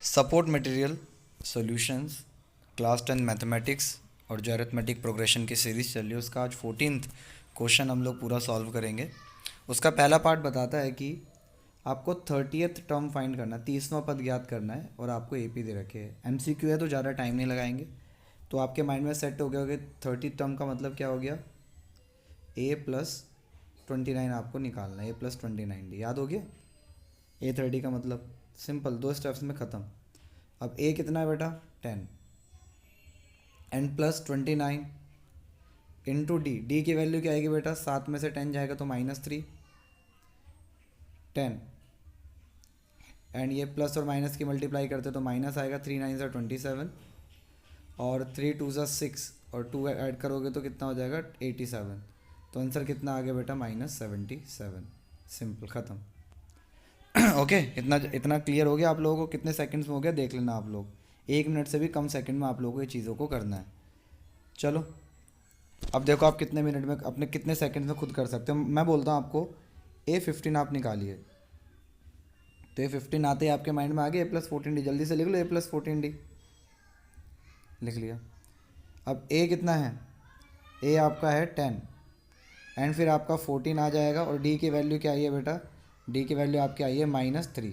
Support material solutions class 10 mathematics और जो arithmetic progression की सीरीज़ चल रही है उसका आज 14th क्वेश्चन हम लोग पूरा सॉल्व करेंगे। उसका पहला पार्ट बताता है कि आपको 30th टर्म फाइंड करना है, 30वां पद ज्ञात करना है और आपको एपी दे रखे हैं। एमसीक्यू है तो ज़्यादा टाइम नहीं लगाएंगे। तो आपके माइंड में सेट हो गया होगा 30 टर्म का मतलब क्या हो गया, ए प्लस 29 आपको निकालना है, ए प्लस 29 याद हो गया। ए 30 का मतलब सिंपल, दो स्टेप्स में ख़त्म। अब ए कितना है बेटा 10 and plus 29 into D. D की वैल्यू क्या आएगी बेटा, 7 में से 10 जाएगा तो -3 10 एंड ये प्लस और माइनस की मल्टीप्लाई करते तो माइनस आएगा, 3 9 सा 27 और 3 2 सा 6 और 2 ऐड करोगे तो कितना हो जाएगा 87। तो आंसर कितना आ गया बेटा -77। सिंपल ख़त्म। ओके इतना इतना क्लियर हो गया आप लोगों को। कितने सेकंड्स में हो गया देख लेना आप लोग, 1 मिनट से भी कम सेकंड में आप लोगों को ये चीज़ों को करना है। चलो अब देखो आप कितने मिनट में अपने कितने सेकंड में खुद कर सकते हो। मैं बोलता हूँ आपको A15 आप निकालिए, तो A15 आते ही आपके माइंड में आ गया A+14D। जल्दी से लिख लो A+14D, लिख लिया। अब A कितना है, A आपका है 10 एंड फिर आपका 14 आ जाएगा और D की वैल्यू क्या आई है बेटा, D की वैल्यू आपकी आई है -3।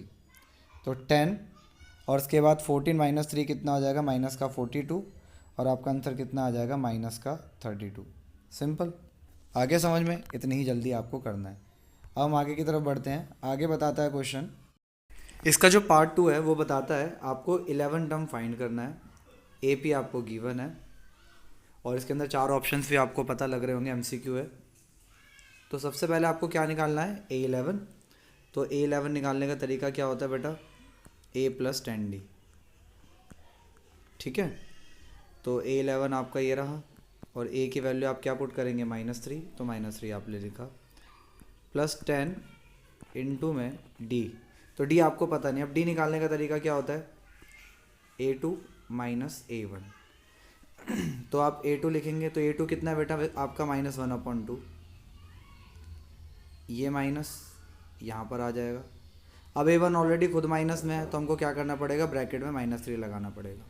तो 10 और उसके बाद 14 -3 कितना हो जाएगा, माइनस का 42 और आपका आंसर कितना आ जाएगा माइनस का 32। सिंपल, आगे समझ में, इतनी ही जल्दी आपको करना है। अब हम आगे की तरफ बढ़ते हैं। आगे बताता है क्वेश्चन, इसका जो पार्ट 2 है वो बताता है आपको 11 टर्म फाइंड करना है। ए पी आपको गिवन है और इसके अंदर 4 ऑप्शंस भी आपको पता लग रहे होंगे, एमसीक्यू है। तो सबसे पहले आपको क्या निकालना है, A11। तो A11 निकालने का तरीका क्या होता है बेटा, A+10D। ठीक है, तो A11 आपका ये रहा और A की वैल्यू आप क्या पुट करेंगे -3, तो -3 आप ले लिखा, +10 इंटू में D। तो D आपको पता नहीं। अब D निकालने का तरीका क्या होता है, A2 - A1। तो आप A2 लिखेंगे तो A2 कितना है बेटा आपका -1/2, ये माइनस यहाँ पर आ जाएगा। अब A1 ऑलरेडी खुद माइनस में है तो हमको क्या करना पड़ेगा, ब्रैकेट में -3 लगाना पड़ेगा।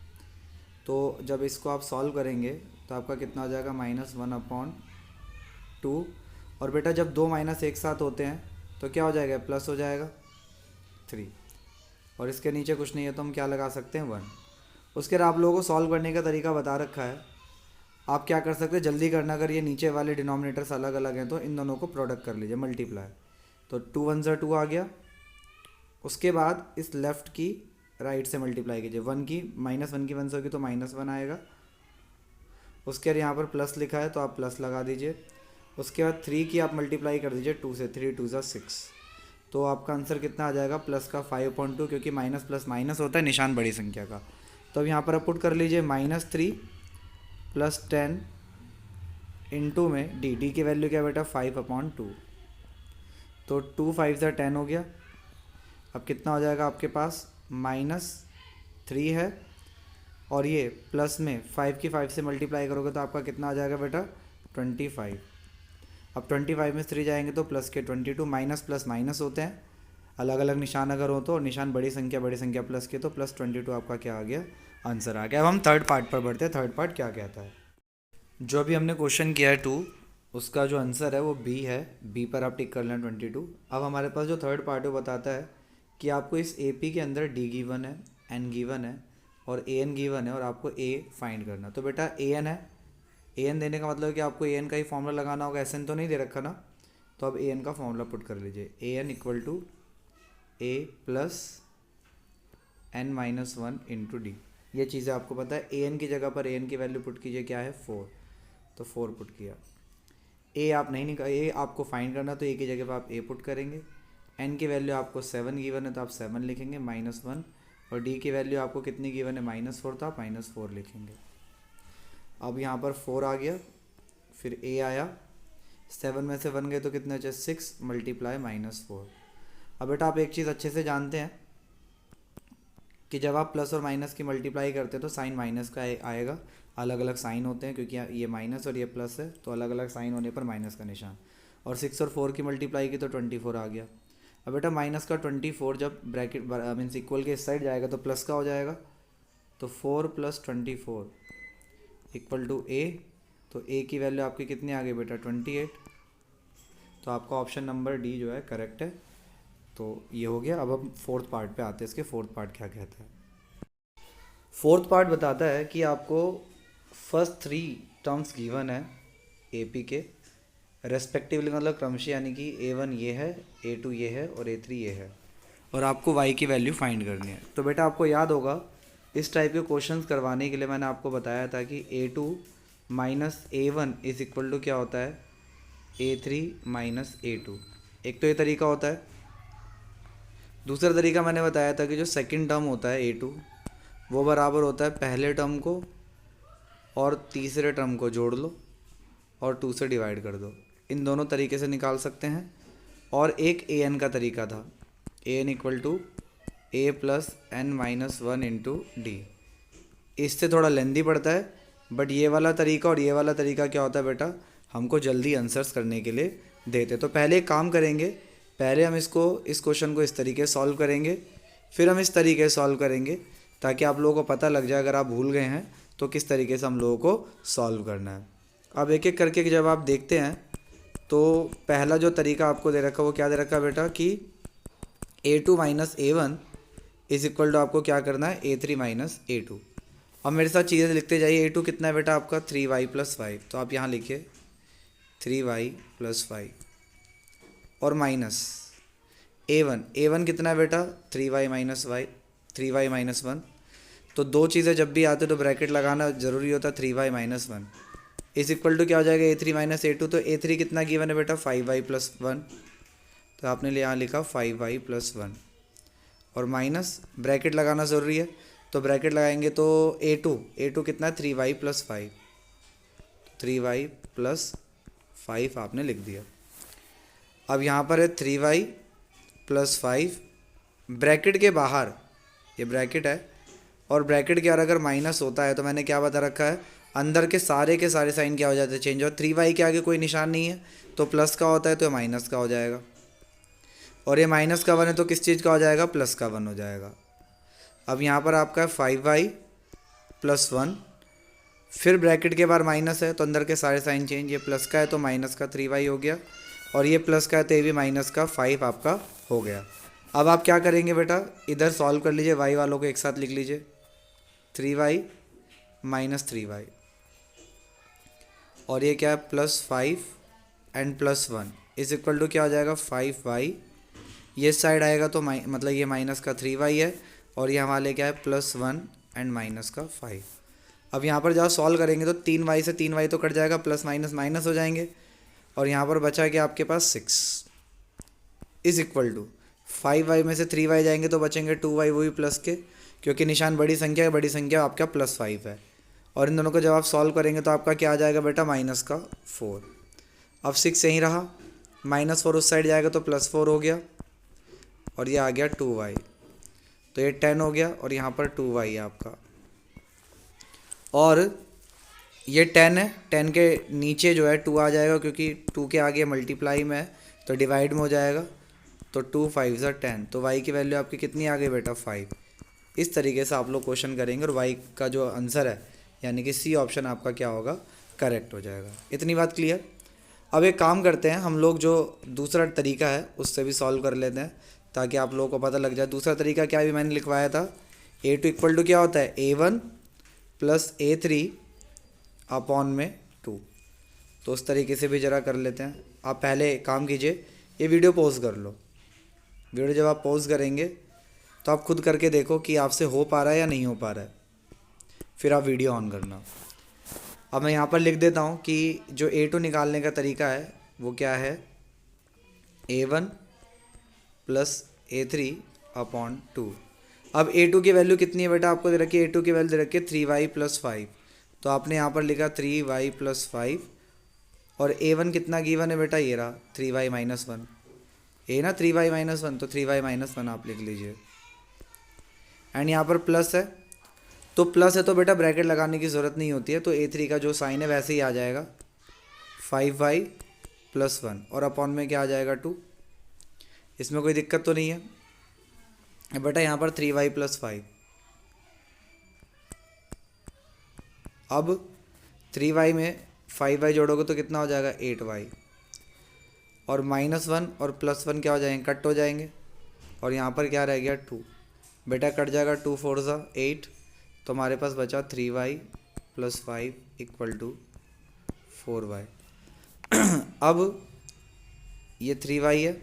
तो जब इसको आप सॉल्व करेंगे तो आपका कितना हो जाएगा -1/2। और बेटा जब दो माइनस एक साथ होते हैं तो क्या हो जाएगा, प्लस हो जाएगा 3 और इसके नीचे कुछ नहीं है तो हम क्या लगा सकते हैं 1। उसके बाद आप लोगों को सॉल्व करने का तरीका बता रखा है। आप क्या कर सकते हैं, जल्दी करना, अगर ये नीचे वाले डिनोमिनेटर्स अलग अलग हैं तो इन दोनों को प्रोडक्ट कर लीजिए, मल्टीप्लाई। तो 2 1 ज़ा 2 आ गया। उसके बाद इस लेफ़्ट की राइट से मल्टीप्लाई कीजिए, 1 की -1 की 1 से होगी तो -1 आएगा। उसके बाद यहाँ पर प्लस लिखा है तो आप प्लस लगा दीजिए। उसके बाद 3 की आप मल्टीप्लाई कर दीजिए 2 से, 3 2 ज़ा 6। तो आपका आंसर कितना आ जाएगा, प्लस का 5/2, क्योंकि माइनस प्लस माइनस होता है निशान बड़ी संख्या का। तो अब यहाँ पर आप पुट कर लीजिए -3 + 10 इंटू में डी की वैल्यू क्या बेटा 5/2। तो 2 5 ज़ा 10 हो गया। अब कितना हो जाएगा आपके पास, -3 है और ये प्लस में 5 की 5 से मल्टीप्लाई करोगे तो आपका कितना आ जाएगा बेटा 25। अब 25 में 3 जाएंगे तो प्लस के 22। माइनस प्लस माइनस होते हैं, अलग अलग निशान अगर हो तो, और निशान बड़ी संख्या प्लस के, तो +22 आपका क्या आ गया, आंसर आ गया। अब हम थर्ड पार्ट पर बढ़ते हैं। थर्ड पार्ट क्या कहता है, जो अभी हमने क्वेश्चन किया है 2, उसका जो आंसर है वो बी है। बी पर आप टिक कर लें 22। अब हमारे पास जो थर्ड पार्ट है वो बताता है कि आपको इस ए पी के अंदर डी गिवन है, एन गिवन है और ए एन गिवन है और आपको ए फाइंड करना। तो बेटा ए एन है, ए एन देने का मतलब है कि आपको ए एन का ही फॉर्मूला लगाना होगा, एस एन तो नहीं दे रखा ना। तो अब ए एन का फॉर्मूला पुट कर लीजिए, A N equal to A plus n-1 into D. ये चीज़ें आपको पता है। ए एन की जगह पर ए एन की वैल्यू पुट कीजिए, क्या है 4, तो 4 पुट किया। ए आप नहीं निकाल, ए आपको फाइंड करना तो ए की जगह पर आप ए पुट करेंगे। एन की वैल्यू आपको 7 गिवन है तो आप 7 लिखेंगे -1 और डी की वैल्यू आपको कितनी गिवन है -4, तो आप -4 लिखेंगे। अब यहाँ पर 4 आ गया, फिर ए आया, 7 में से 1 गए तो कितने बचे 6 मल्टीप्लाई -4। अब बेटा आप एक चीज़ अच्छे से जानते हैं कि जब आप प्लस और माइनस की मल्टीप्लाई करते हैं तो साइन माइनस का आएगा। अलग अलग साइन होते हैं क्योंकि ये माइनस और ये प्लस है, तो अलग अलग साइन होने पर माइनस का निशान। और 6 और 4 की मल्टीप्लाई की तो 24 आ गया। अब बेटा माइनस का 24 जब ब्रैकेट मीन्स इक्वल के इस साइड जाएगा तो प्लस का हो जाएगा, तो 4 + 24 इक्वल टू ए। तो ए की वैल्यू आपकी कितनी आ गई बेटा 28। तो आपका ऑप्शन नंबर डी जो है करेक्ट है। तो ये हो गया। अब हम फोर्थ पार्ट पे आते हैं। इसके फोर्थ पार्ट क्या कहता है? फोर्थ पार्ट बताता है कि आपको फर्स्ट 3 टर्म्स गिवन है एपी के रेस्पेक्टिवली, मतलब क्रमशः, यानी कि A1 ये है, A2 ये है और A3 ये है, और आपको y की वैल्यू फाइंड करनी है। तो बेटा आपको याद होगा इस टाइप के क्वेश्चंस करवाने के लिए मैंने आपको बताया था कि A2 - A1 is equal to क्या होता है A3 - A2। एक तो ये तरीका होता है। दूसरा तरीका मैंने बताया था कि जो सेकंड टर्म होता है A2 वो बराबर होता है पहले टर्म को और तीसरे टर्म को जोड़ लो और 2 से डिवाइड कर दो। इन दोनों तरीके से निकाल सकते हैं। और एक an का तरीका था, an equal to a + n - 1 into D. इससे थोड़ा लेंदी पड़ता है, बट ये वाला तरीका और ये वाला तरीका क्या होता है बेटा, हमको जल्दी आंसर्स करने के लिए देते। तो पहले एक काम करेंगे, पहले हम इस क्वेश्चन को इस तरीके से सॉल्व करेंगे, फिर हम इस तरीके से सॉल्व करेंगे, ताकि आप लोगों को पता लग जाए अगर आप भूल गए हैं तो किस तरीके से हम लोगों को सॉल्व करना है। अब एक एक करके जब आप देखते हैं तो पहला जो तरीका आपको दे रखा है वो क्या दे रखा है बेटा कि A2 - A1 is equal to आपको क्या करना है A3 - A2। अब मेरे साथ चीज़ें लिखते जाइए। A2 कितना है बेटा आपका 3y + 5, तो आप यहाँ लिखिए 3y + 5 और माइनस A1 कितना है बेटा 3y - 1। तो दो चीज़ें जब भी आते तो ब्रैकेट लगाना ज़रूरी होता, 3y - 1 इज इक्वल टू क्या हो जाएगा A3 - A2। तो A3 कितना गिवन है बेटा 5y + 1, तो आपने यहाँ लिखा 5y + 1 और माइनस ब्रैकेट लगाना ज़रूरी है। तो ब्रैकेट लगाएंगे तो A2 कितना है 3y + 5, 3y + 5 आपने लिख दिया। अब यहाँ पर है 3y + 5 ब्रैकेट के बाहर, ये ब्रैकेट है और ब्रैकेट के अगर माइनस होता है तो मैंने क्या बता रखा है अंदर के सारे साइन क्या हो जाते हैं चेंज। और 3y के आगे कोई निशान नहीं है तो प्लस का होता है तो माइनस का हो जाएगा, और ये माइनस का 1 है तो किस चीज़ का हो जाएगा प्लस का 1 हो जाएगा। अब यहाँ पर आपका है 5y + 1, फिर ब्रैकेट के बाहर माइनस है तो अंदर के सारे साइन चेंज, ये प्लस का है तो माइनस का 3y हो गया, और ये प्लस का है तो ये भी माइनस का 5 आपका हो गया। अब आप क्या करेंगे बेटा इधर सॉल्व कर लीजिए, y वालों को एक साथ लिख लीजिए 3y - 3y, और ये क्या है +5 एंड +1 इज इक्वल टू क्या हो जाएगा 5y। ये साइड आएगा तो मतलब ये माइनस का 3y है, और ये हमारे क्या है +1 एंड माइनस का 5। अब यहाँ पर जब सॉल्व करेंगे तो 3y से 3y तो कट जाएगा, प्लस माइनस माइनस हो जाएंगे, और यहाँ पर बचा क्या आपके पास 6 इज इक्वल टू 5y में से 3y जाएंगे तो बचेंगे 2y, वही प्लस के, क्योंकि निशान बड़ी संख्या है, बड़ी संख्या आपका +5 है। और इन दोनों को जब आप सॉल्व करेंगे तो आपका क्या आ जाएगा बेटा माइनस का 4। अब 6 यहीं रहा, -4 उस साइड जाएगा तो +4 हो गया, और ये आ गया 2y, तो ये 10 हो गया, और यहाँ पर 2y है आपका, और ये 10 है, 10 के नीचे जो है 2 आ जाएगा, क्योंकि 2 के आगे मल्टीप्लाई में है तो डिवाइड में हो जाएगा, तो 2 5 = 10, तो y की वैल्यू आपकी कितनी आ गई बेटा 5। इस तरीके से आप लोग क्वेश्चन करेंगे और y का जो आंसर है यानी कि सी ऑप्शन आपका क्या होगा करेक्ट हो जाएगा। इतनी बात क्लियर। अब एक काम करते हैं हम लोग, जो दूसरा तरीका है उससे भी सॉल्व कर लेते हैं ताकि आप लोगों को पता लग जाए। दूसरा तरीका क्या भी मैंने लिखवाया था, A2 इक्वल टू क्या होता है A1 + A3 अपॉन में 2। तो उस तरीके से भी ज़रा कर लेते हैं। आप पहले काम कीजिए, ये वीडियो पॉज कर लो। वीडियो जब आप पॉज करेंगे तो आप खुद करके देखो कि आपसे हो पा रहा है या नहीं हो पा रहा है, फिर आप वीडियो ऑन करना। अब मैं यहाँ पर लिख देता हूँ कि जो A2 निकालने का तरीका है वो क्या है A1 + A3 अपॉन 2। अब A2 की वैल्यू कितनी है बेटा आपको दे रखी है, A2 की वैल्यू दे रखी है 3y + 5, तो आपने यहाँ पर लिखा 3y + 5, और A1 कितना गिवन है बेटा ये रहा 3y - 1, ए ना 3y - 1, तो 3y - 1 आप लिख लीजिए, एंड यहाँ पर प्लस है, तो प्लस है तो बेटा ब्रैकेट लगाने की ज़रूरत नहीं होती है, तो A3 का जो साइन है वैसे ही आ जाएगा 5y + 1, और अपॉन में क्या आ जाएगा 2। इसमें कोई दिक्कत तो नहीं है बेटा। यहाँ पर 3y + 5, अब 3y में 5y जोड़ोगे तो कितना हो जाएगा 8y, और -1 और +1 क्या हो जाएंगे, कट हो जाएंगे, और यहाँ पर क्या रह गया 2, बेटा कट जाएगा, 2 4 ज़ा 8, तो हमारे पास बचा 3y + 5 = 4y। अब ये 3y है,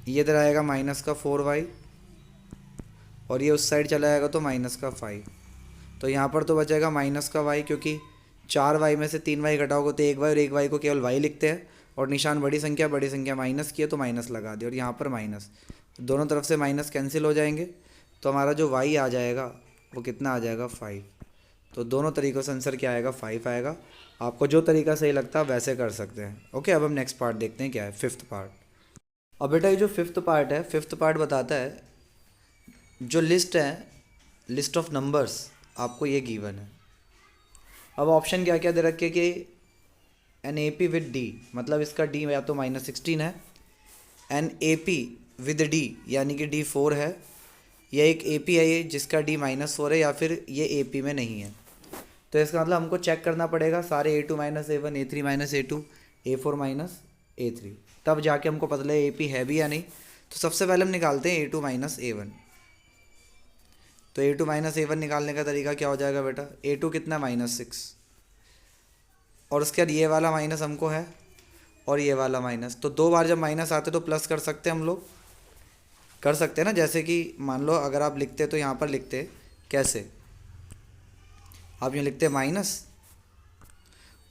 ये इधर आएगा माइनस का 4y, और ये उस साइड चला जाएगा तो माइनस का 5, तो यहाँ पर तो बचेगा माइनस का y, क्योंकि 4y में से 3y घटाओगे तो 1y, और 1y को केवल y लिखते हैं, और निशान बड़ी संख्या माइनस की है तो माइनस लगा दिया, और यहाँ पर माइनस, दोनों तरफ से माइनस कैंसिल हो जाएंगे, तो हमारा जो y आ जाएगा वो कितना आ जाएगा 5। तो दोनों तरीक़ों से आंसर क्या आएगा 5 आएगा। आपको जो तरीका सही लगता है वैसे कर सकते हैं। ओके, अब हम नेक्स्ट पार्ट देखते हैं क्या है, 5th पार्ट। अब बेटा ये जो 5th पार्ट है, 5th पार्ट बताता है जो लिस्ट है, लिस्ट ऑफ नंबर्स आपको ये गिवन है। अब ऑप्शन क्या क्या दे रखे कि N A P with D, मतलब इसका डी या तो -16 है, N A P with D यानी कि डी 4 है, या एक ए पी है जिसका डी -4 है, या फिर ये ए पी में नहीं है। तो इसका मतलब हमको चेक करना पड़ेगा सारे A2 - A1, A3 - A2, A4 - A3, तब जाके हमको पता लगे ए पी है भी या नहीं। तो सबसे पहले हम निकालते हैं A2 - A1। तो A2 - A1 निकालने का तरीका क्या हो जाएगा बेटा, A2 कितना -6, और उसके बाद ये वाला माइनस हमको है, और ये वाला माइनस, तो 2 बार जब माइनस आते तो प्लस कर सकते हैं, हम लोग कर सकते हैं ना। जैसे कि मान लो अगर आप लिखते तो यहाँ पर लिखते कैसे, आप यहाँ लिखते माइनस,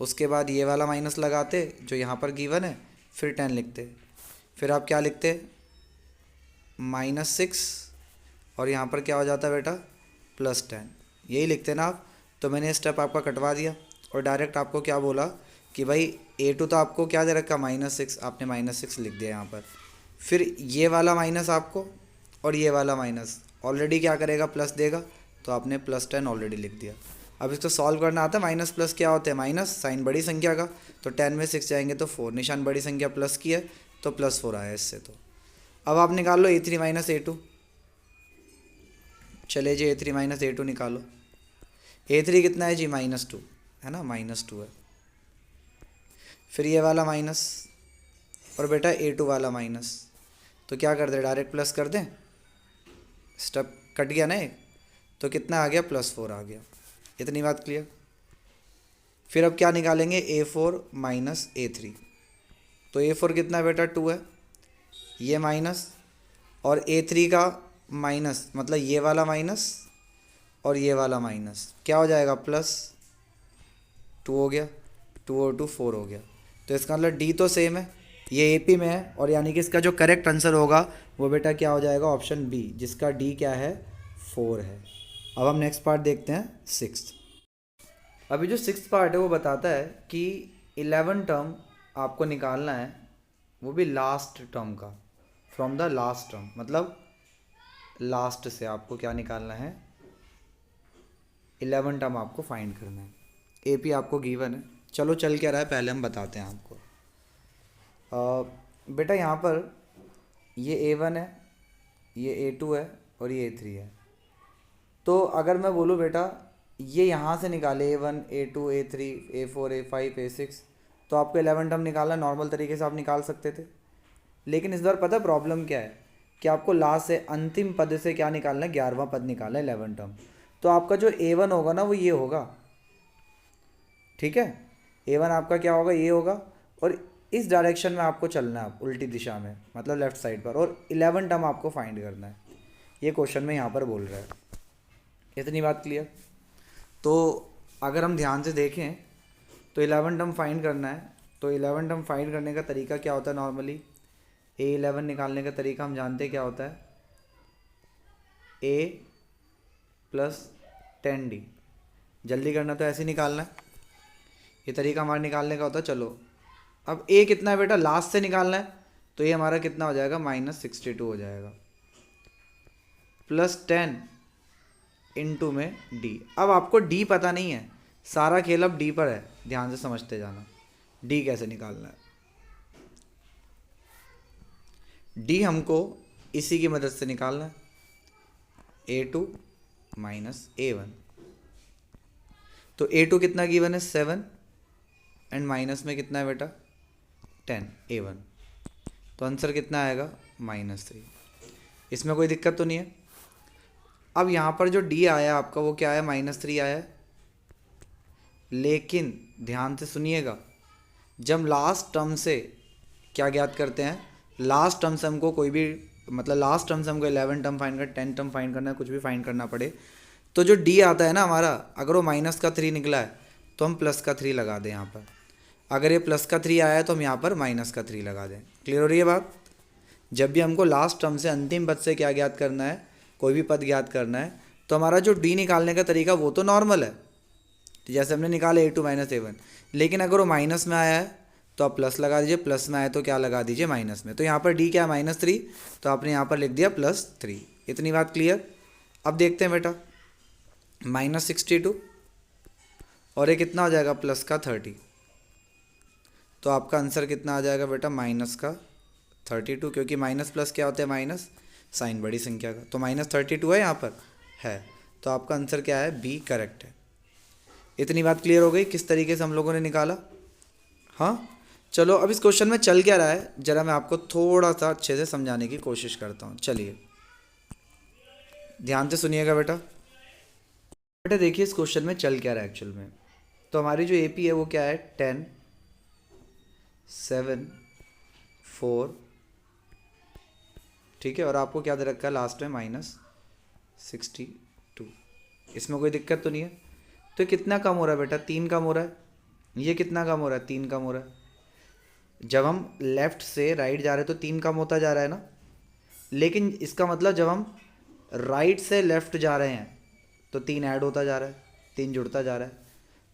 उसके बाद ये वाला माइनस लगाते जो यहाँ पर गिवन है, फिर 10 लिखते, फिर आप क्या लिखते -6, और यहाँ पर क्या हो जाता है बेटा +10, यही लिखते ना आप। तो मैंने स्टेप आपका कटवा दिया और डायरेक्ट आपको क्या बोला कि भाई A2 तो आपको क्या दे रखा -6, आपने -6 लिख दिया यहाँ पर, फिर ये वाला माइनस आपको और ये वाला माइनस ऑलरेडी क्या करेगा प्लस देगा, तो आपने +10 ऑलरेडी लिख दिया। अब इसको सॉल्व करना आता है, माइनस प्लस क्या होता है माइनस, साइन बड़ी संख्या का, तो 10 में 6 जाएंगे तो 4, निशान बड़ी संख्या प्लस की है तो +4 आया इससे। तो अब आप निकाल लो A3 - A2, चले जी A3 - A2 निकालो। A3 कितना है जी -2 है ना, -2 है, फिर ये वाला माइनस, और बेटा A2 वाला माइनस, तो क्या कर दे डायरेक्ट प्लस कर दें, स्टेप कट गया ना एक, तो कितना आ गया +4 आ गया। इतनी बात क्लियर। फिर अब क्या निकालेंगे A4 - A3, तो A4 कितना है बेटा 2 है, ये माइनस, और A3 का माइनस मतलब ये वाला माइनस और ये वाला माइनस, क्या हो जाएगा +2 हो गया, 2 और 2 4 हो गया। तो इसका मतलब डी तो सेम है, ये AP में है, और यानी कि इसका जो करेक्ट आंसर होगा वो बेटा क्या हो जाएगा ऑप्शन बी, जिसका डी क्या है 4 है। अब हम नेक्स्ट पार्ट देखते हैं 6th। अभी जो 6th पार्ट है वो बताता है कि 11 टर्म आपको निकालना है, वो भी लास्ट टर्म का, फ्रॉम द लास्ट टर्म, मतलब लास्ट से आपको क्या निकालना है 11 टर्म आपको फाइंड करना है। AP आपको गिवन है, चलो चल क्या रहा है पहले हम बताते हैं आपको। बेटा यहाँ पर ये A1 है, ये A2 है और ये A3 है। तो अगर मैं बोलूँ बेटा ये यहाँ से निकाले A1 A2 A3 A4 A5 A6, तो आपको 11 टर्म निकालना नॉर्मल तरीके से आप निकाल सकते थे। लेकिन इस बार पता है प्रॉब्लम क्या है कि आपको लास्ट से अंतिम पद से क्या निकालना है 11वां पद निकालना है 11 टर्म। तो आपका जो A1 होगा ना वो ये होगा, ठीक है, A1 आपका क्या होगा ये होगा, और इस डायरेक्शन में आपको चलना है, उल्टी दिशा में मतलब लेफ्ट साइड पर, और 11 टर्म आपको फाइंड करना है, ये क्वेश्चन में यहाँ पर बोल रहा है। इतनी बात क्लियर। तो अगर हम ध्यान से देखें तो 11 टर्म फाइंड करना है, तो 11 टर्म फाइंड करने का तरीका क्या होता है नॉर्मली, A11 निकालने का तरीका हम जानते हैं क्या होता है, A + 10D, जल्दी करना तो ऐसे ही निकालना है, ये तरीका हमारा निकालने का होता है। चलो अब A कितना है बेटा लास्ट से निकालना है, तो ये हमारा कितना हो जाएगा -62 हो जाएगा, +10 इंटू में D। अब आपको D पता नहीं है, सारा खेल अब D पर है, ध्यान से समझते जाना D कैसे निकालना है। डी हमको इसी की मदद से निकालना है, A2 माइनस A1। तो A2 कितना गिवन है 7 एंड माइनस में कितना है बेटा 10 A1। तो आंसर कितना आएगा -3। इसमें कोई दिक्कत तो नहीं है। अब यहाँ पर जो D आया आपका वो क्या आया -3 आया है, लेकिन ध्यान से सुनिएगा, जब लास्ट टर्म से क्या ज्ञात करते हैं, लास्ट टर्म से हमको कोई भी मतलब लास्ट टर्म से हमको 11 टर्म फाइंड करना, 10 टर्म फाइंड करना है, कुछ भी फाइंड करना पड़े, तो जो डी आता है ना हमारा, अगर वो -3 निकला है तो हम +3 लगा दें यहाँ पर। अगर ये +3 आया है तो हम यहाँ पर -3 लगा दें। क्लियर हो रही है बात? जब भी हमको लास्ट टर्म से अंतिम पद से क्या ज्ञात करना है, कोई भी पद ज्ञात करना है, तो हमारा जो डी निकालने का तरीका वो तो नॉर्मल है, तो जैसे हमने निकाला A2 माइनस A1। लेकिन अगर वो माइनस में आया है तो आप प्लस लगा दीजिए, प्लस में आया तो क्या लगा दीजिए माइनस में। तो यहाँ पर डी क्या है -3, तो आपने यहाँ पर लिख दिया +3। इतनी बात क्लियर? अब देखते हैं बेटा, -62 और ये कितना हो जाएगा +30। तो आपका आंसर कितना आ जाएगा बेटा -32, क्योंकि माइनस प्लस क्या होता है माइनस, साइन बड़ी संख्या का। तो -32 है यहाँ पर है, तो आपका आंसर क्या है बी करेक्ट है। इतनी बात क्लियर हो गई किस तरीके से हम लोगों ने निकाला? हाँ चलो, अब इस क्वेश्चन में चल क्या रहा है जरा मैं आपको थोड़ा सा अच्छे से समझाने की कोशिश करता हूँ। चलिए ध्यान से सुनिएगा बेटा। बेटा देखिए इस क्वेश्चन में चल क्या रहा है एक्चुअल में। तो हमारी जो AP है वो क्या है 10 7 4, ठीक है, और आपको क्या दे रखा है लास्ट में -62। इसमें कोई दिक्कत तो नहीं है। तो कितना कम हो रहा है बेटा 3 कम हो रहा है, ये कितना कम हो रहा है 3 कम हो रहा है। जब हम लेफ़्ट से राइट जा रहे हैं तो 3 कम होता जा रहा है ना, लेकिन इसका मतलब जब हम राइट से लेफ़्ट जा रहे हैं तो 3 ऐड होता जा रहा है, 3 जुड़ता जा रहा है।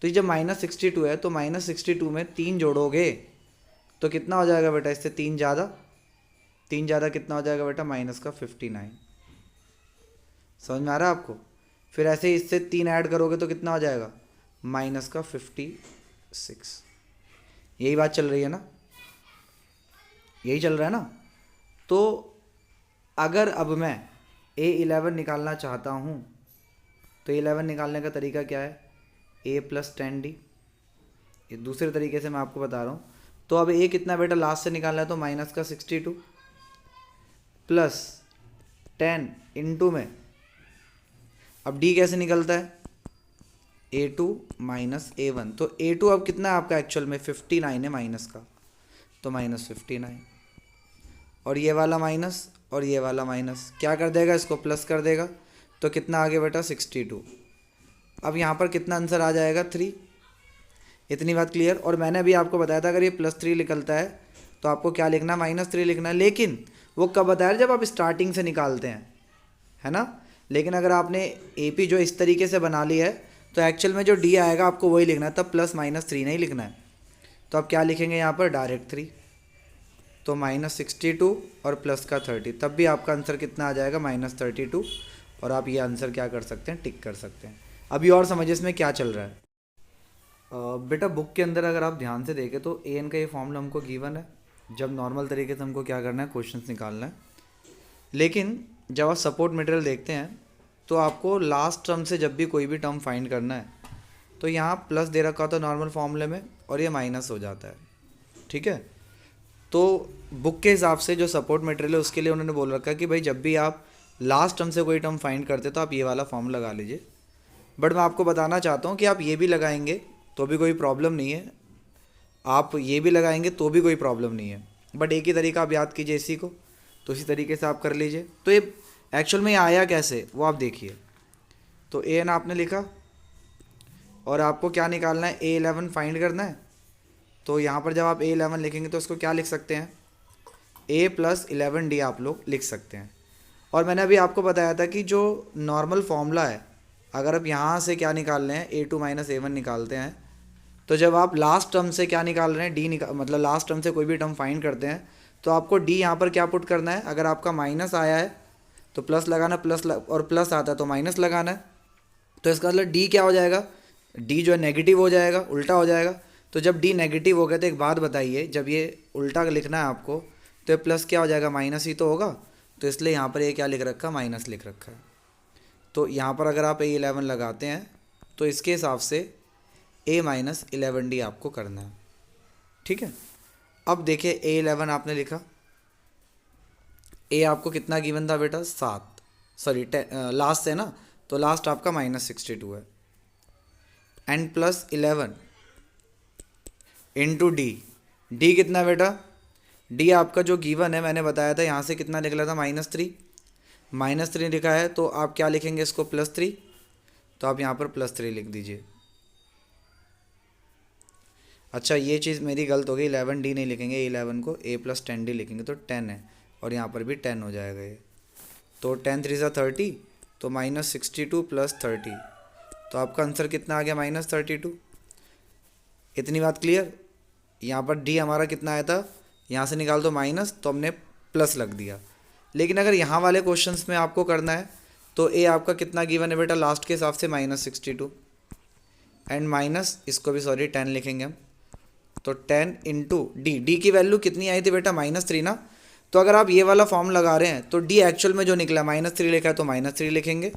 तो ये जब -62 है तो -62 में 3 जोड़ोगे तो कितना हो जाएगा बेटा, इससे 3 ज़्यादा कितना हो जाएगा बेटा -59। समझ में आ रहा है आपको? फिर ऐसे ही इससे 3 ऐड करोगे तो कितना हो जाएगा -56। यही बात चल रही है ना, यही चल रहा है ना। तो अगर अब मैं A11 निकालना चाहता हूँ तो A11 निकालने का तरीका क्या है, A + 10D। ये दूसरे तरीके से मैं आपको बता रहा हूँ। तो अब A कितना बेटा लास्ट से निकालना है, तो -62 + 10 इंटू में, अब D कैसे निकलता है A2 माइनस A1। तो A2 अब कितना है आपका एक्चुअल में 59 है माइनस का, तो -59, और ये वाला माइनस और ये वाला माइनस क्या कर देगा, इसको प्लस कर देगा। तो कितना आ गया बेटा 62। अब यहाँ पर कितना आंसर आ जाएगा 3। इतनी बात क्लियर? और मैंने अभी आपको बताया था अगर ये +3 निकलता है तो आपको क्या लिखना है -3 लिखना है, लेकिन वो कब बताया जब आप स्टार्टिंग से निकालते हैं, है ना। लेकिन अगर आपने AP जो इस तरीके से बना ली है तो एक्चुअल में जो D आएगा आपको वही लिखना है, तब +-3 नहीं लिखना है। तो आप क्या लिखेंगे यहाँ पर डायरेक्ट 3, तो -62 और प्लस का 30, तब भी आपका आंसर कितना आ जाएगा -32। और आप ये आंसर क्या कर सकते हैं, टिक कर सकते हैं। अभी और समझिए इसमें क्या चल रहा है। बेटा बुक के अंदर अगर आप ध्यान से देखें तो AN का ये फॉर्मूला हमको गिवन है। जब नॉर्मल तरीके से हमको क्या करना है, क्वेश्चंस निकालना है। लेकिन जब आप सपोर्ट मटेरियल देखते हैं तो आपको लास्ट टर्म से जब भी कोई भी टर्म फाइंड करना है तो यहाँ प्लस दे रखा होता है नॉर्मल फॉर्मूले में, और ये माइनस हो जाता है, ठीक है। तो बुक के हिसाब से जो सपोर्ट मटेरियल है उसके लिए उन्होंने बोल रखा है कि भाई जब भी आप लास्ट टर्म से कोई टर्म फाइंड करते तो आप ये वाला फॉर्म लगा लीजिए। बट मैं आपको बताना चाहता हूँ कि आप ये भी लगाएंगे तो भी कोई प्रॉब्लम नहीं है, आप ये भी लगाएंगे तो भी कोई प्रॉब्लम नहीं है। बट एक ही तरीका आप याद कीजिए इसी को, तो इसी तरीके से आप कर लीजिए। तो ये एक्चुअल में ये आया कैसे वो आप देखिए। तो AN आपने लिखा और आपको क्या निकालना है, A11 फाइंड करना है। तो यहाँ पर जब आप A11 लिखेंगे तो उसको क्या लिख सकते हैं, A + 11D आप लोग लिख सकते हैं। और मैंने अभी आपको बताया था कि जो नॉर्मल फॉर्मूला है, अगर आप यहाँ से क्या निकाल रहे हैं A2 - A1 निकालते हैं, तो जब आप लास्ट टर्म से क्या निकाल रहे हैं D मतलब लास्ट टर्म से कोई भी टर्म फाइंड करते हैं तो आपको D यहाँ पर क्या पुट करना है। अगर आपका माइनस आया है तो प्लस लगाना, और प्लस आता है तो माइनस लगाना है। तो इसका मतलब D क्या हो जाएगा, D जो है नेगेटिव हो जाएगा, उल्टा हो जाएगा। तो जब D नेगेटिव हो गया तो एक बात बताइए, जब ये उल्टा लिखना है आपको तो ये प्लस क्या हो जाएगा, माइनस ही तो होगा, तो इसलिए यहाँ पर ये क्या लिख रखा है, माइनस लिख रखा है। तो यहाँ पर अगर आप A11 लगाते हैं तो इसके हिसाब से A-11D आपको करना है, ठीक है। अब देखिए A11 आपने लिखा, ए आपको कितना गिवन था बेटा, 7, सॉरी लास्ट है ना, तो लास्ट आपका -62 है, N plus 11 into D, D कितना बेटा, डी आपका जो गिवन है मैंने बताया था, यहाँ से कितना निकला था, -3, -3 लिखा है, तो आप क्या लिखेंगे इसको, +3, तो आप यहाँ पर +3 लिख दीजिए। अच्छा ये चीज़ मेरी गलत हो गई, 11D नहीं लिखेंगे, 11 को A+10D लिखेंगे, तो 10 है, और यहाँ पर भी 10 हो जाएगा ये, तो 10 3 30, तो -62 + 30, तो आपका आंसर कितना आ गया, -32। इतनी बात क्लियर। यहाँ पर डी हमारा कितना आया था, यहाँ से निकाल दो माइनस, तो हमने प्लस लग दिया। लेकिन अगर यहाँ वाले क्वेश्चंस में आपको करना है तो ए आपका कितना गिवन है बेटा, लास्ट के हिसाब से -62, एंड माइनस इसको भी सॉरी 10 लिखेंगे हम, तो 10 इंटू डी, डी की वैल्यू कितनी आई थी बेटा, -3 ना, तो अगर आप ये वाला फॉर्म लगा रहे हैं तो डी एक्चुअल में जो निकला -3 लिखा है तो -3 लिखेंगे,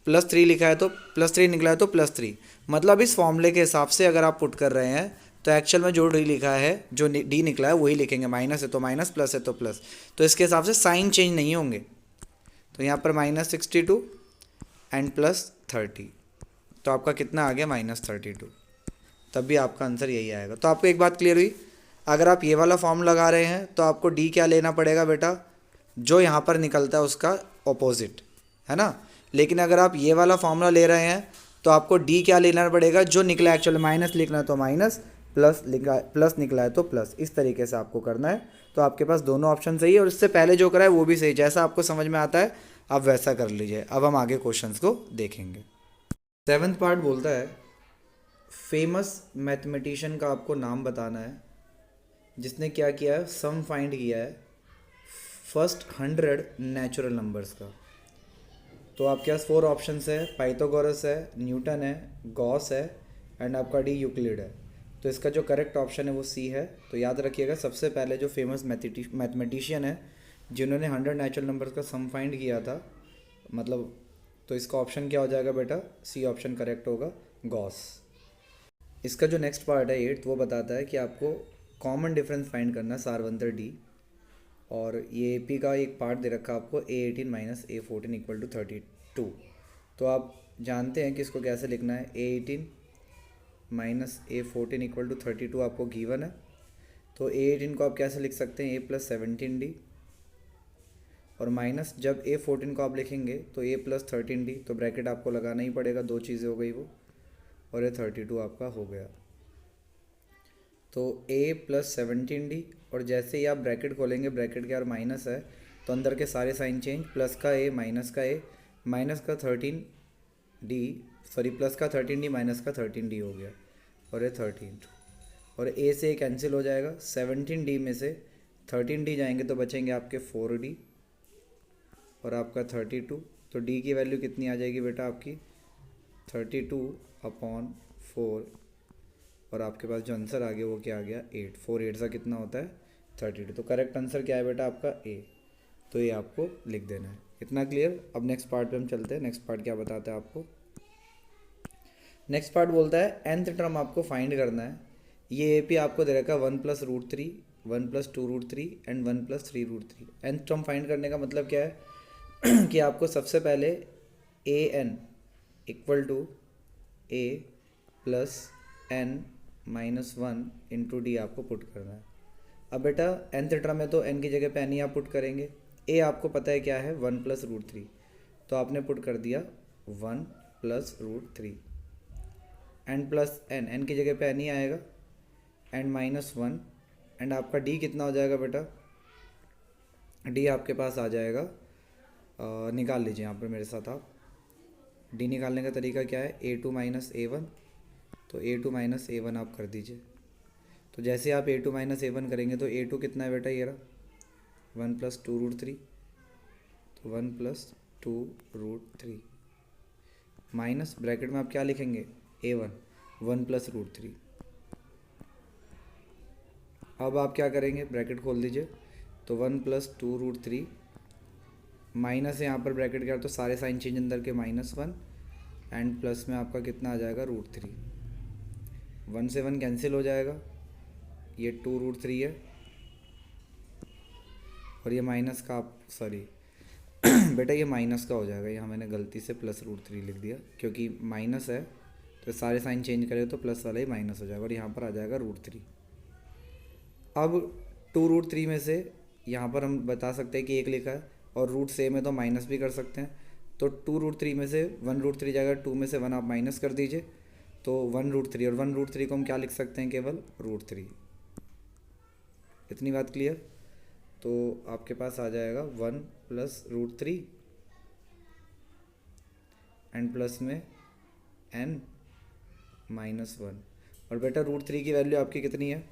+3 लिखा है तो +3 निकला है तो +3, मतलब इस फॉर्मूले के हिसाब से अगर आप पुट कर रहे हैं तो एक्चुअल में जो डी लिखा है, जो डी निकला है वही लिखेंगे, माइनस है तो माइनस, प्लस है तो प्लस, तो इसके हिसाब से साइन चेंज नहीं होंगे। तो यहाँ पर -62 एंड +30, तो आपका कितना आ गया, -32, तब भी आपका आंसर यही आएगा। तो आपको एक बात क्लियर हुई, अगर आप ये वाला फॉर्म लगा रहे हैं तो आपको डी क्या लेना पड़ेगा बेटा, जो यहाँ पर निकलता है उसका ऑपोजिट, है ना। लेकिन अगर आप ये वाला फॉर्मूला ले रहे हैं तो आपको डी क्या लेना पड़ेगा, जो निकला एक्चुअल माइनस लिखना है तो माइनस, प्लस निकला है तो प्लस, इस तरीके से आपको करना है। तो आपके पास दोनों ऑप्शन सही है, और इससे पहले जो करा है वो भी सही, जैसा आपको समझ में आता है आप वैसा कर लीजिए। अब हम आगे क्वेश्चंस को देखेंगे। 7th पार्ट बोलता है फेमस मैथमेटिशियन का आपको नाम बताना है जिसने क्या किया है, सम फाइंड किया है फर्स्ट 100 नेचुरल नंबर्स का। तो आपके पास 4 ऑप्शंस है, पाइथागोरस है, न्यूटन है, गॉस है, एंड आपका डी यूक्लिड है। तो इसका जो करेक्ट ऑप्शन है वो सी है। तो याद रखिएगा, सबसे पहले जो फेमस मैथमेटिशियन है जिन्होंने 100 नेचुरल नंबर्स का सम फाइंड किया था, मतलब, तो इसका ऑप्शन क्या हो जाएगा बेटा, सी ऑप्शन करेक्ट होगा, गॉस। इसका जो नेक्स्ट पार्ट है 8th, वो बताता है कि आपको कॉमन डिफरेंस फाइंड करना है सारवंतर डी, और ये एपी का एक पार्ट दे रखा है आपको, A18 - A14 = 32। तो आप जानते हैं कि इसको कैसे लिखना है, A18 - A14 = 32 आपको गिवन है। तो A18 को आप कैसे लिख सकते हैं, A+17D, और माइनस जब A14 को आप लिखेंगे तो A+13D, तो ब्रैकेट आपको लगाना ही पड़ेगा, दो चीज़ें हो गई वो, और ये 32 आपका हो गया। तो A+17D, और जैसे ही आप ब्रैकेट खोलेंगे, ब्रैकेट के और माइनस है तो अंदर के सारे साइन चेंज, प्लस का A, माइनस का A, माइनस का 13D, सॉरी प्लस का 13D, माइनस का 13D हो गया, और ये 13, और A से कैंसिल हो जाएगा, 17D में से 13D जाएंगे तो बचेंगे आपके 4D, और आपका 32। तो D की वैल्यू कितनी आ जाएगी बेटा आपकी, 32/4, और आपके पास जो आंसर आ गया वो क्या आ गया, 8, 4 8 सा कितना होता है, 32। तो करेक्ट आंसर क्या है बेटा आपका, A। तो ये आपको लिख देना है। इतना क्लियर। अब नेक्स्ट पार्ट पे हम चलते हैं। नेक्स्ट पार्ट क्या बताता है आपको, नेक्स्ट पार्ट बोलता है nth टर्म आपको फाइंड करना है। ये ए पी आपको दे रखा है 1 + √3, 1 + 2√3 एंड 1 + 3√3। nth टर्म फाइंड करने का मतलब क्या है कि आपको सबसे पहले an = a + n - 1 × d आपको पुट करना है। अब बेटा nth टर्म है तो n की जगह पे n ही आप पुट करेंगे। a आपको पता है क्या है, 1 + √3, तो आपने पुट कर दिया 1 + √3, n प्लस n की जगह पे n ही आएगा, एंड -1, एंड आपका d कितना हो जाएगा बेटा, d आपके पास आ जाएगा, निकाल लीजिए यहाँ पर मेरे साथ आप। d निकालने का तरीका क्या है, a2 - a1, तो a2 - a1 आप कर दीजिए। तो जैसे आप a2 - a1 करेंगे तो a2 कितना है बेटा, ये रहा 1 + 2√3, तो 1 + 2√3 माइनस ब्रैकेट में आप क्या लिखेंगे, a1 1 + √3। अब आप क्या करेंगे, ब्रैकेट खोल दीजिए, तो 1+2√3 माइनस है यहाँ पर ब्रैकेट का, तो सारे साइन चेंज अंदर के -1 एंड प्लस में आपका कितना आ जाएगा √3। 1 से 1 कैंसिल हो जाएगा, ये 2√3 है और ये माइनस का सॉरी बेटा ये माइनस का हो जाएगा, यहाँ मैंने गलती से +√3 लिख दिया क्योंकि माइनस है तो सारे साइन चेंज करें तो प्लस वाला ही माइनस हो जाएगा और यहाँ पर आ जाएगा √3। अब 2√3 में से यहाँ पर हम बता सकते हैं कि 1 लिखा है और रूट सेम है तो माइनस भी कर सकते हैं, तो 2√3 में से 1√3 जाएगा, 2 में से 1 आप माइनस कर दीजिए तो 1√3, और 1√3 को हम क्या लिख सकते हैं, केवल √3। इतनी बात क्लियर। तो आपके पास आ जाएगा 1+√3 एंड प्लस में n-1। और बेटा √3 की वैल्यू आपकी कितनी है,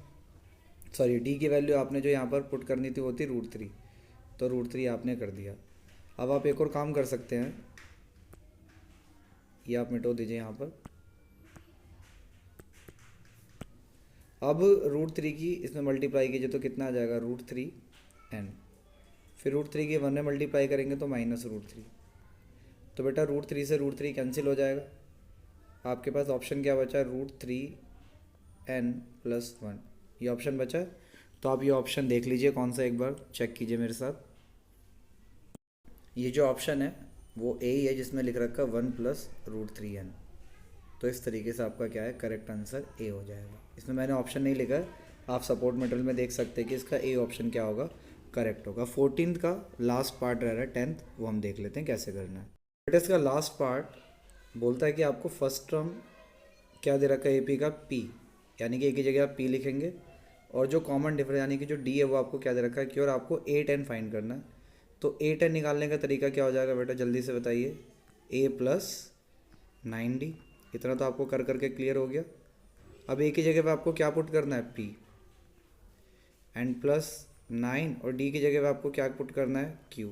सॉरी d की वैल्यू आपने जो यहाँ पर पुट करनी थी वो थी √3, तो √3 आपने कर दिया। अब आप एक और काम कर सकते हैं, ये आप मिटो दीजिए यहाँ पर। अब √3 की इसमें मल्टीप्लाई कीजिए तो कितना आ जाएगा √3n, फिर √3 की 1 में मल्टीप्लाई करेंगे तो -√3। तो बेटा √3 से √3 कैंसिल हो जाएगा, आपके पास ऑप्शन क्या बचा, √3n+1, ये ऑप्शन बचा है। तो आप ये ऑप्शन देख लीजिए कौन सा, एक बार चेक कीजिए मेरे साथ। ये जो ऑप्शन है वो ए ही है जिसमें लिख रखा 1+√3n, तो इस तरीके से आपका क्या है, करेक्ट आंसर ए हो जाएगा। इसमें मैंने ऑप्शन नहीं लिखा है, आप सपोर्ट मटेरियल में देख सकते हैं कि इसका ए ऑप्शन क्या होगा, करेक्ट होगा। 14th का लास्ट पार्ट रह रहा है 10th, वो हम देख लेते हैं कैसे करना है। बट इसका लास्ट पार्ट बोलता है कि आपको फर्स्ट टर्म क्या दे रखा है, ए पी का पी, यानी कि एक ही जगह आप पी लिखेंगे और जो कॉमन डिफरेंस यानी कि जो डी है वो आपको क्या दे रखा है, कि और आपको 8n फाइंड करना है। तो 8n निकालने का तरीका क्या हो जाएगा बेटा, जल्दी से बताइए, a+9d, इतना तो आपको कर करके क्लियर हो गया। अब एक ही जगह पे आपको क्या पुट करना है, p एंड +9, और d की जगह पे आपको क्या पुट करना है, q।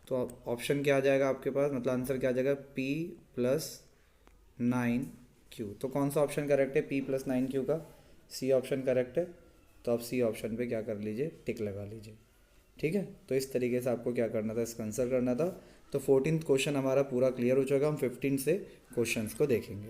तो ऑप्शन क्या आ जाएगा आपके पास, मतलब आंसर क्या आ जाएगा, p+9q। तो कौन सा ऑप्शन करेक्ट है, p+9q का सी ऑप्शन करेक्ट है। तो आप सी ऑप्शन पे क्या कर लीजिए, टिक लगा लीजिए। ठीक है, तो इस तरीके से आपको क्या करना था, इसका आंसर करना था। तो 14th क्वेश्चन हमारा पूरा क्लियर हो चुका, हम 15 से क्वेश्चंस को देखेंगे।